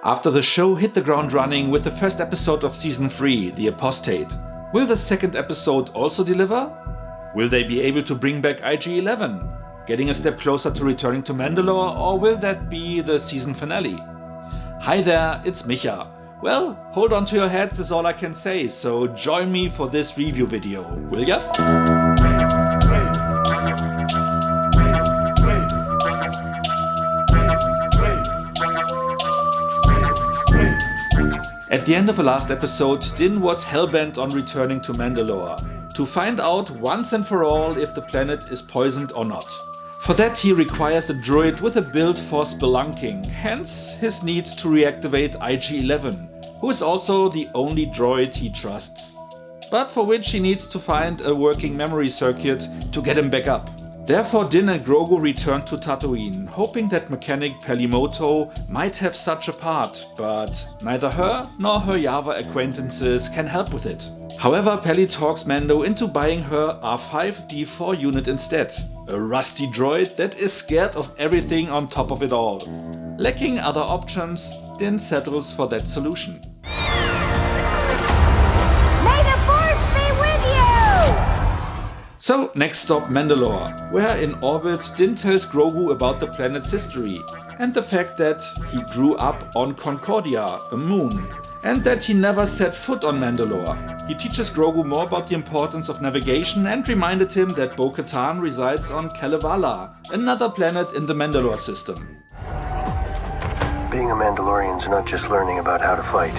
After the show hit the ground running with the first episode of Season 3, The Apostate, will the second episode also deliver? Will they be able to bring back IG-11, getting a step closer to returning to Mandalore, or will that be the season finale? Hi there, it's Micha. Well, hold on to your hats is all I can say, so join me for this review video, will ya? At the end of the last episode, Din was hellbent on returning to Mandalore, to find out once and for all if the planet is poisoned or not. For that he requires a droid with a build for spelunking, hence his need to reactivate IG-11, who is also the only droid he trusts, but for which he needs to find a working memory circuit to get him back up. Therefore Din and Grogu return to Tatooine, hoping that mechanic Pelimoto might have such a part, but neither her nor her Java acquaintances can help with it. However, Peli talks Mando into buying her R5-D4 unit instead, a rusty droid that is scared of everything on top of it all. Lacking other options, Din settles for that solution. So, next stop Mandalore, where in orbit Din tells Grogu about the planet's history and the fact that he grew up on Concordia, a moon, and that he never set foot on Mandalore. He teaches Grogu more about the importance of navigation and reminded him that Bo-Katan resides on Kalevala, another planet in the Mandalore system. Being a Mandalorian is not just learning about how to fight.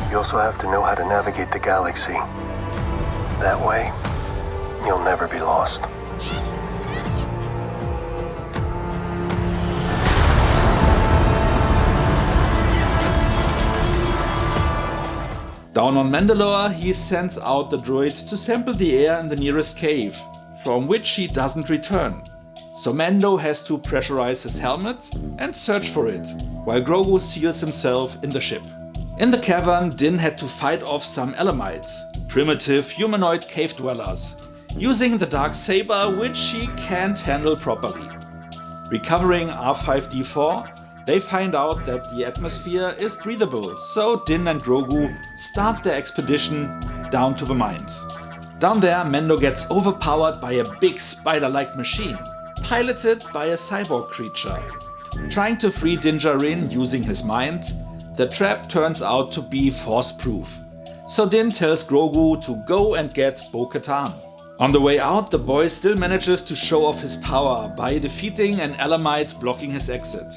You also have to know how to navigate the galaxy. That way, you'll never be lost. Down on Mandalore, he sends out the droid to sample the air in the nearest cave, from which he doesn't return. So Mando has to pressurize his helmet and search for it, while Grogu seals himself in the ship. In the cavern, Din had to fight off some Elamites, primitive humanoid cave dwellers, using the dark saber which he can't handle properly. Recovering R5-D4, they find out that the atmosphere is breathable, so Din and Grogu start their expedition down to the mines. Down there, Mando gets overpowered by a big spider-like machine, piloted by a cyborg creature. Trying to free Din Djarin using his mind, the trap turns out to be force-proof. So Din tells Grogu to go and get Bo-Katan. On the way out, the boy still manages to show off his power by defeating an Elamite blocking his exit.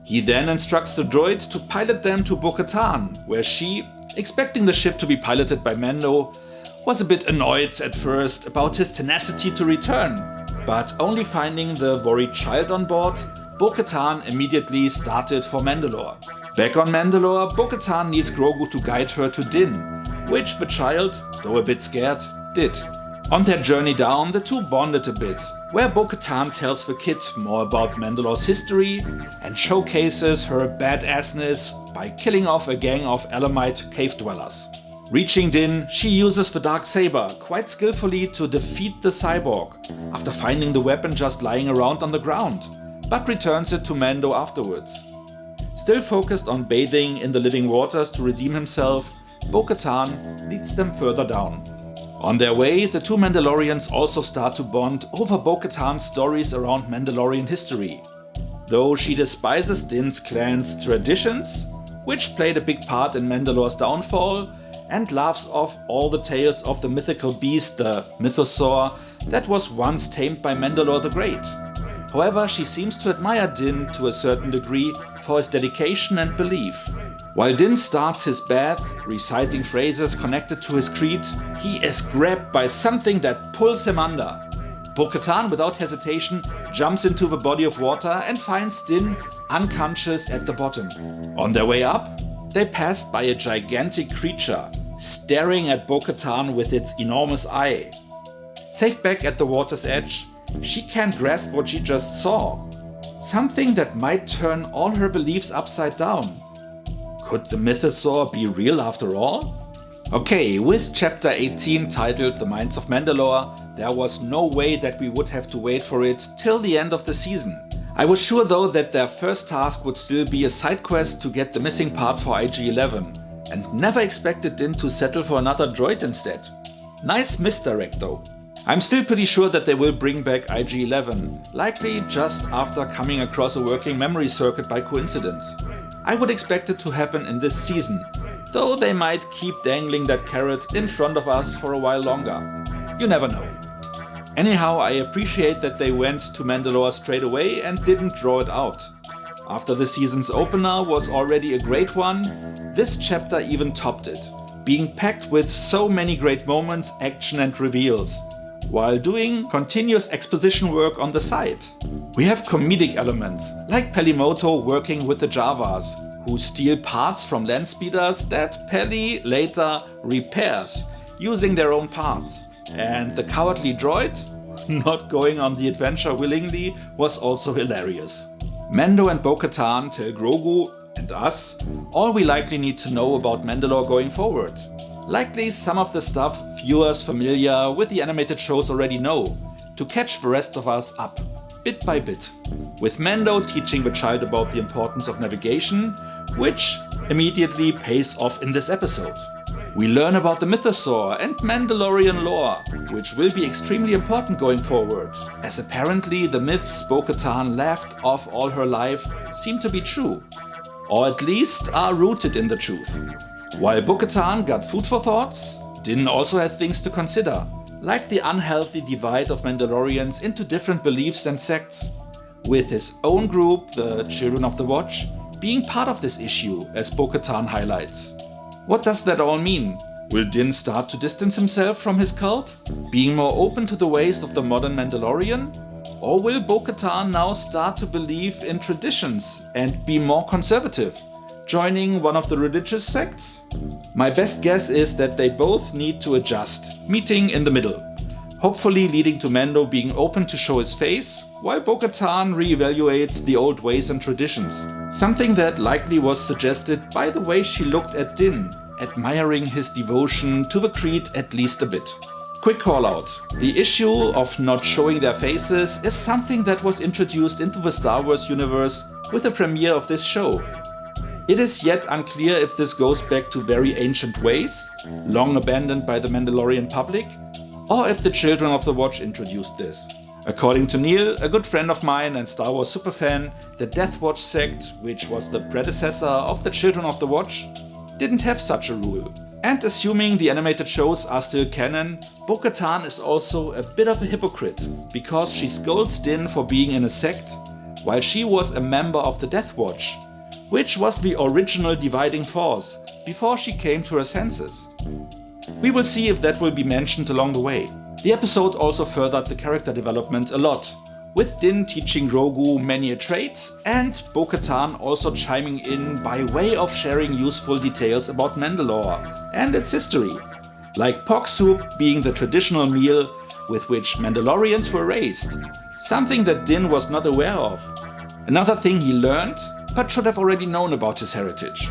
He then instructs the droid to pilot them to Bo-Katan, where she, expecting the ship to be piloted by Mando, was a bit annoyed at first about his tenacity to return. But only finding the worried child on board, Bo-Katan immediately started for Mandalore. Back on Mandalore, Bo-Katan needs Grogu to guide her to Din, which the child, though a bit scared, did. On their journey down, the two bonded a bit, where Bo-Katan tells the kid more about Mandalore's history and showcases her badassness by killing off a gang of Elamite cave dwellers. Reaching Din, she uses the dark saber quite skillfully to defeat the cyborg, after finding the weapon just lying around on the ground, but returns it to Mando afterwards. Still focused on bathing in the living waters to redeem himself, Bo-Katan leads them further down. On their way, the two Mandalorians also start to bond over Bo-Katan's stories around Mandalorian history. Though she despises Din's clan's traditions, which played a big part in Mandalore's downfall, and laughs off all the tales of the mythical beast, the mythosaur, that was once tamed by Mandalore the Great. However, she seems to admire Din to a certain degree for his dedication and belief. While Din starts his bath, reciting phrases connected to his creed, he is grabbed by something that pulls him under. Bo-Katan, without hesitation, jumps into the body of water and finds Din unconscious at the bottom. On their way up, they pass by a gigantic creature, staring at Bo-Katan with its enormous eye. Safe back at the water's edge, she can't grasp what she just saw. Something that might turn all her beliefs upside down. Could the mythosaur be real after all? Okay, with chapter 18 titled The Mines of Mandalore, there was no way that we would have to wait for it till the end of the season. I was sure though that their first task would still be a side quest to get the missing part for IG-11, and never expected Din to settle for another droid instead. Nice misdirect though. I'm still pretty sure that they will bring back IG-11, likely just after coming across a working memory circuit by coincidence. I would expect it to happen in this season, though they might keep dangling that carrot in front of us for a while longer. You never know. Anyhow, I appreciate that they went to Mandalore straight away and didn't draw it out. After the season's opener was already a great one, this chapter even topped it, being packed with so many great moments, action and reveals, while doing continuous exposition work on the side. We have comedic elements, like Pelimoto working with the Javas, who steal parts from land speeders that Peli later repairs, using their own parts. And the cowardly droid, not going on the adventure willingly, was also hilarious. Mando and Bo-Katan tell Grogu and us all we likely need to know about Mandalore going forward. Likely some of the stuff viewers familiar with the animated shows already know, to catch the rest of us up, bit by bit. With Mando teaching the child about the importance of navigation, which immediately pays off in this episode. We learn about the mythosaur and Mandalorian lore, which will be extremely important going forward, as apparently the myths Bo-Katan laughed off all her life seem to be true, or at least are rooted in the truth. While Bo-Katan got food for thoughts, Din also had things to consider, like the unhealthy divide of Mandalorians into different beliefs and sects, with his own group, the Children of the Watch, being part of this issue, as Bo-Katan highlights. What does that all mean? Will Din start to distance himself from his cult, being more open to the ways of the modern Mandalorian? Or will Bo-Katan now start to believe in traditions and be more conservative, joining one of the religious sects? My best guess is that they both need to adjust, meeting in the middle, hopefully leading to Mando being open to show his face, while Bo-Katan reevaluates the old ways and traditions, something that likely was suggested by the way she looked at Din, admiring his devotion to the creed at least a bit. Quick call out, the issue of not showing their faces is something that was introduced into the Star Wars universe with the premiere of this show. It is yet unclear if this goes back to very ancient ways, long abandoned by the Mandalorian public, or if the Children of the Watch introduced this. According to Neil, a good friend of mine and Star Wars superfan, the Death Watch sect, which was the predecessor of the Children of the Watch, didn't have such a rule. And assuming the animated shows are still canon, Bo-Katan is also a bit of a hypocrite, because she scolds Din for being in a sect, while she was a member of the Death Watch, which was the original dividing force, before she came to her senses. We will see if that will be mentioned along the way. The episode also furthered the character development a lot, with Din teaching Grogu many a trait and Bo-Katan also chiming in by way of sharing useful details about Mandalore and its history, like pork soup being the traditional meal with which Mandalorians were raised, something that Din was not aware of. Another thing he learned, but should have already known about his heritage.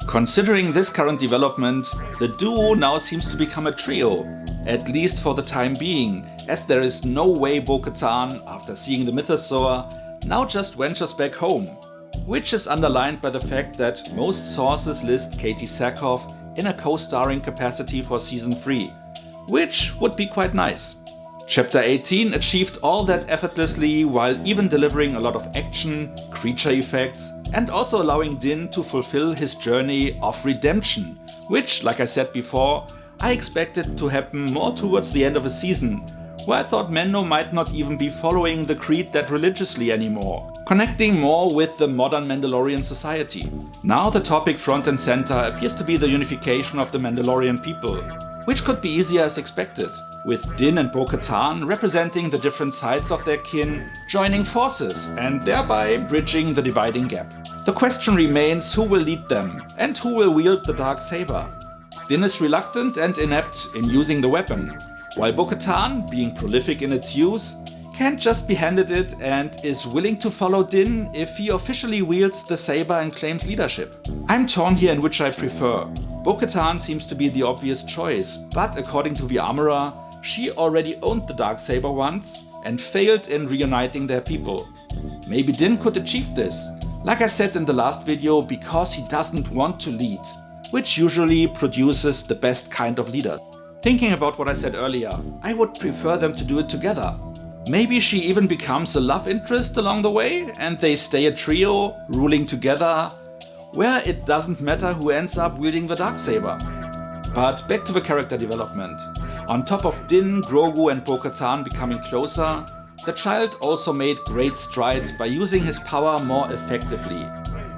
Considering this current development, the duo now seems to become a trio, at least for the time being, as there is no way Bo-Katan, after seeing the mythosaur, now just ventures back home, which is underlined by the fact that most sources list Katie Sackhoff in a co-starring capacity for Season 3, which would be quite nice. Chapter 18 achieved all that effortlessly while even delivering a lot of action, creature effects, and also allowing Din to fulfill his journey of redemption, which, like I said before, I expected to happen more towards the end of a season, where I thought Mando might not even be following the creed that religiously anymore, connecting more with the modern Mandalorian society. Now the topic front and center appears to be the unification of the Mandalorian people, which could be easier as expected, with Din and Bo-Katan representing the different sides of their kin joining forces and thereby bridging the dividing gap. The question remains who will lead them and who will wield the Darksaber. Din is reluctant and inept in using the weapon, while Bo-Katan, being prolific in its use, can't just be handed it and is willing to follow Din if he officially wields the saber and claims leadership. I'm torn here in which I prefer. Bo-Katan seems to be the obvious choice, but according to the armorer, she already owned the Darksaber once and failed in reuniting their people. Maybe Din could achieve this, like I said in the last video, because he doesn't want to lead, which usually produces the best kind of leader. Thinking about what I said earlier, I would prefer them to do it together. Maybe she even becomes a love interest along the way and they stay a trio, ruling together, where it doesn't matter who ends up wielding the Darksaber. But back to the character development. On top of Din, Grogu and Bo-Katan becoming closer, the child also made great strides by using his power more effectively.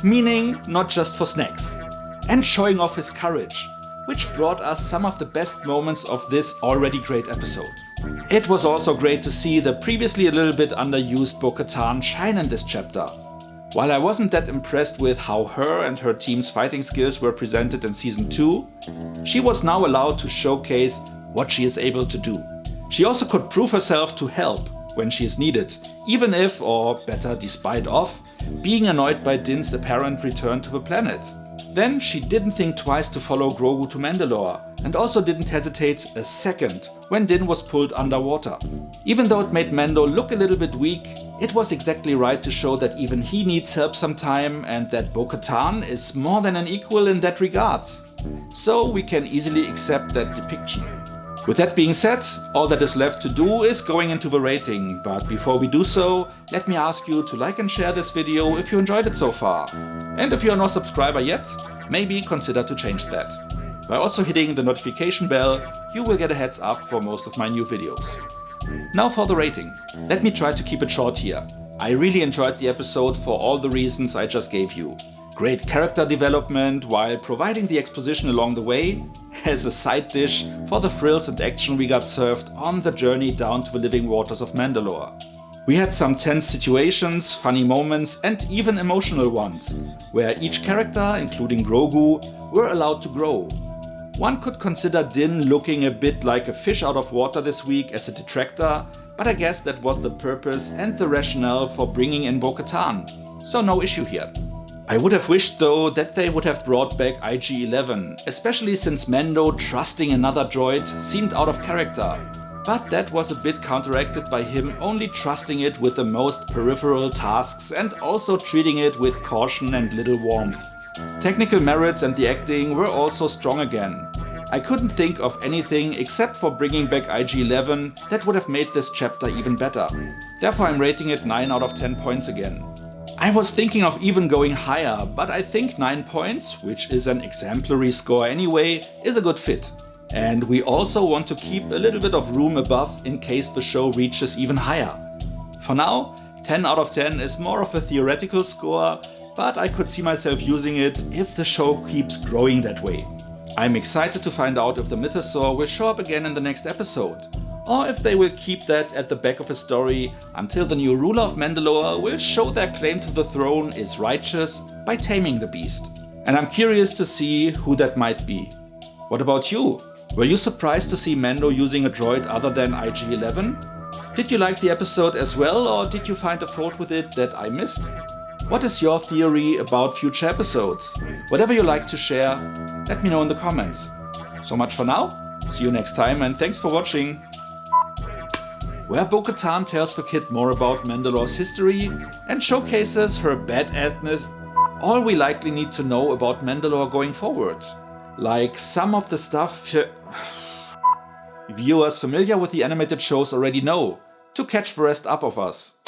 Meaning not just for snacks. And showing off his courage, which brought us some of the best moments of this already great episode. It was also great to see the previously a little bit underused Bo-Katan shine in this chapter. While I wasn't that impressed with how her and her team's fighting skills were presented in Season 2, she was now allowed to showcase what she is able to do. She also could prove herself to help when she is needed, even if, or better despite of, being annoyed by Din's apparent return to the planet. Then she didn't think twice to follow Grogu to Mandalore, and also didn't hesitate a second when Din was pulled underwater. Even though it made Mando look a little bit weak, it was exactly right to show that even he needs help sometime and that Bo-Katan is more than an equal in that regards. So we can easily accept that depiction. With that being said, all that is left to do is going into the rating, but before we do so, let me ask you to like and share this video if you enjoyed it so far. And if you are not a subscriber yet, maybe consider to change that. By also hitting the notification bell, you will get a heads up for most of my new videos. Now for the rating. Let me try to keep it short here. I really enjoyed the episode for all the reasons I just gave you. Great character development while providing the exposition along the way, as a side dish for the thrills and action we got served on the journey down to the living waters of Mandalore. We had some tense situations, funny moments and even emotional ones, where each character, including Grogu, were allowed to grow. One could consider Din looking a bit like a fish out of water this week as a detractor, but I guess that was the purpose and the rationale for bringing in Bo-Katan, so no issue here. I would have wished though that they would have brought back IG-11, especially since Mando trusting another droid seemed out of character. But that was a bit counteracted by him only trusting it with the most peripheral tasks and also treating it with caution and little warmth. Technical merits and the acting were also strong again. I couldn't think of anything except for bringing back IG-11 that would have made this chapter even better. Therefore I'm rating it 9 out of 10 points again. I was thinking of even going higher, but I think 9 points, which is an exemplary score anyway, is a good fit. And we also want to keep a little bit of room above in case the show reaches even higher. For now, 10 out of 10 is more of a theoretical score, but I could see myself using it if the show keeps growing that way. I'm excited to find out if the Mythosaur will show up again in the next episode, or if they will keep that at the back of a story until the new ruler of Mandalore will show their claim to the throne is righteous by taming the beast. And I'm curious to see who that might be. What about you? Were you surprised to see Mando using a droid other than IG-11? Did you like the episode as well, or did you find a fault with it that I missed? What is your theory about future episodes? Whatever you like to share, let me know in the comments. So much for now, see you next time and thanks for watching! Where Bo-Katan tells the kid more about Mandalore's history and showcases her badassness, all we likely need to know about Mandalore going forward. Like some of the stuff viewers familiar with the animated shows already know, to catch the rest up of us.